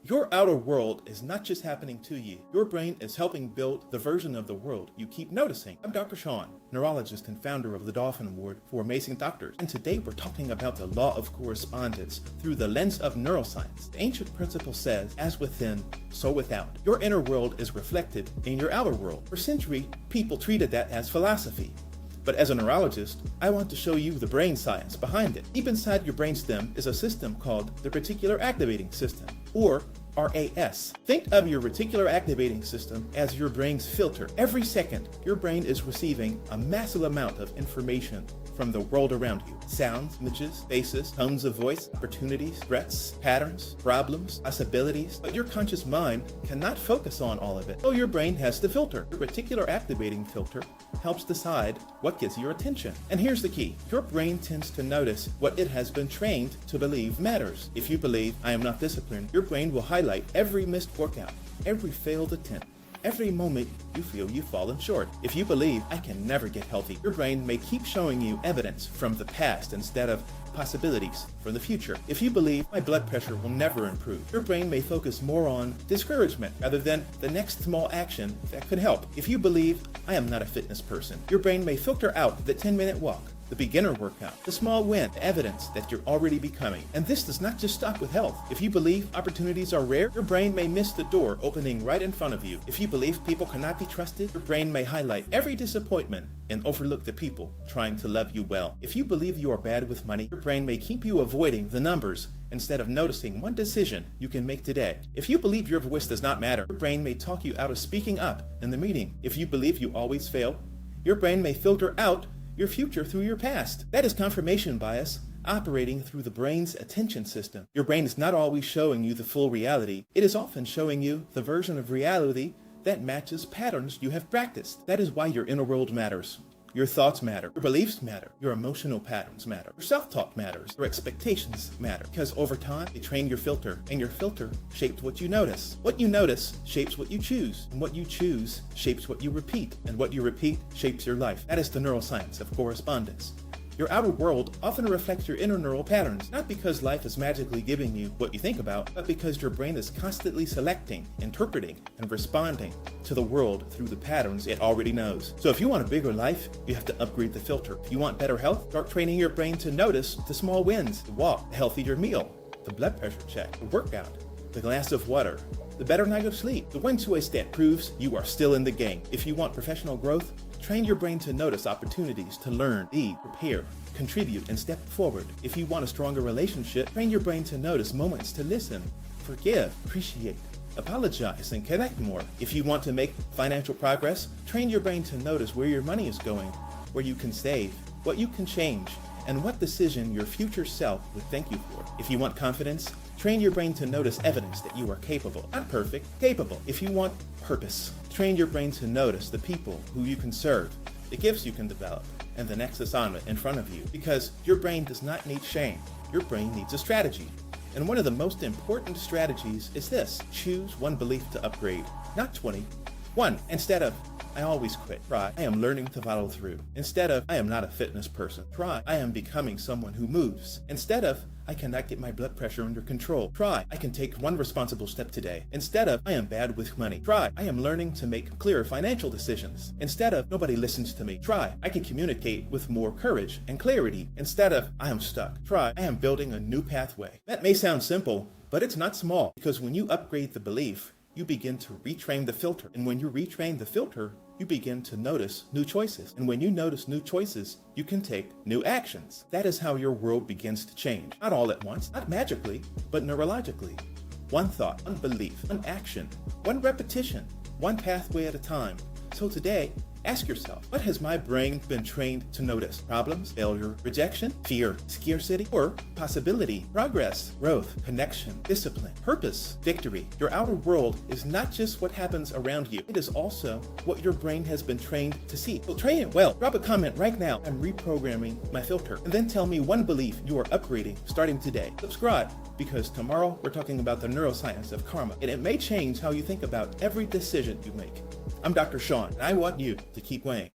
Your outer world is not just happening to you. Your brain is helping build the version of the world you keep noticing. I'm Dr. Sean, neurologist and founder of the Dolphin Award for Amazing Doctors. And today we're talking about the law of correspondence through the lens of neuroscience. The ancient principle says, as within, so without. Your inner world is reflected in your outer world. For centuries, people treated that as philosophy. But as a neurologist, I want to show you the brain science behind it. Deep inside your brainstem is a system called the reticular activating system, or RAS. Think of your reticular activating system as your brain's filter. Every second, your brain is receiving a massive amount of information from the world around you. Sounds, images, faces, tones of voice, opportunities, threats, patterns, problems, possibilities. But your conscious mind cannot focus on all of it. So your brain has to filter. Your reticular activating filter helps decide what gets your attention. And here's the key. Your brain tends to notice what it has been trained to believe matters. If you believe, I am not disciplined, your brain will highlight every missed workout, every failed attempt, every moment you feel you've fallen short. If you believe, I can never get healthy, your brain may keep showing you evidence from the past instead of possibilities from the future. If you believe, my blood pressure will never improve, your brain may focus more on discouragement rather than the next small action that could help. If you believe, I am not a fitness person, your brain may filter out the 10-minute walk, the beginner workout, the small win, the evidence that you're already becoming. And this does not just stop with health. If you believe opportunities are rare, your brain may miss the door opening right in front of you. If you believe people cannot be trusted, your brain may highlight every disappointment and overlook the people trying to love you well. If you believe you are bad with money, your brain may keep you avoiding the numbers instead of noticing one decision you can make today. If you believe your voice does not matter, your brain may talk you out of speaking up in the meeting. If you believe you always fail, your brain may filter out your future through your past. That is confirmation bias operating through the brain's attention system. Your brain is not always showing you the full reality. It is often showing you the version of reality that matches patterns you have practiced. That is why your inner world matters. Your thoughts matter, your beliefs matter, your emotional patterns matter, your self-talk matters, your expectations matter, because over time, they train your filter, and your filter shapes what you notice. What you notice shapes what you choose, and what you choose shapes what you repeat, and what you repeat shapes your life. That is the neuroscience of correspondence. Your outer world often reflects your inner neural patterns, not because life is magically giving you what you think about, but because your brain is constantly selecting, interpreting, and responding to the world through the patterns it already knows. So if you want a bigger life, you have to upgrade the filter. If you want better health, start training your brain to notice the small wins, the walk, the healthier meal, the blood pressure check, the workout, the glass of water, the better night of sleep, the one choice that proves you are still in the game. If you want professional growth, train your brain to notice opportunities to learn, lead, prepare, contribute, and step forward. If you want a stronger relationship, train your brain to notice moments to listen, forgive, appreciate, apologize, and connect more. If you want to make financial progress, train your brain to notice where your money is going, where you can save, what you can change, and what decision your future self would thank you for. If you want confidence, train your brain to notice evidence that you are capable, not perfect, capable. If you want purpose, train your brain to notice the people who you can serve, the gifts you can develop, and the next assignment in front of you. Because your brain does not need shame. Your brain needs a strategy. And one of the most important strategies is this: choose one belief to upgrade, not 20. One, instead of, I always quit, try, I am learning to follow through. Instead of, I am not a fitness person, try, I am becoming someone who moves. Instead of, I cannot get my blood pressure under control, try, I can take one responsible step today. Instead of, I am bad with money, try, I am learning to make clear financial decisions. Instead of, nobody listens to me, try, I can communicate with more courage and clarity. Instead of, I am stuck, try, I am building a new pathway. That may sound simple, but it's not small, because when you upgrade the belief, you begin to retrain the filter. And when you retrain the filter, you begin to notice new choices. And when you notice new choices, you can take new actions. That is how your world begins to change. Not all at once, not magically, but neurologically. One thought, one belief, one action, one repetition, one pathway at a time. So today, ask yourself, what has my brain been trained to notice? Problems, failure, rejection, fear, scarcity, or possibility, progress, growth, connection, discipline, purpose, victory. Your outer world is not just what happens around you. It is also what your brain has been trained to see. So train it well. Drop a comment right now. I'm reprogramming my filter. And then tell me one belief you are upgrading starting today. Subscribe, because tomorrow we're talking about the neuroscience of karma, and it may change how you think about every decision you make. I'm Dr. Sean, and I want you to keep weighing.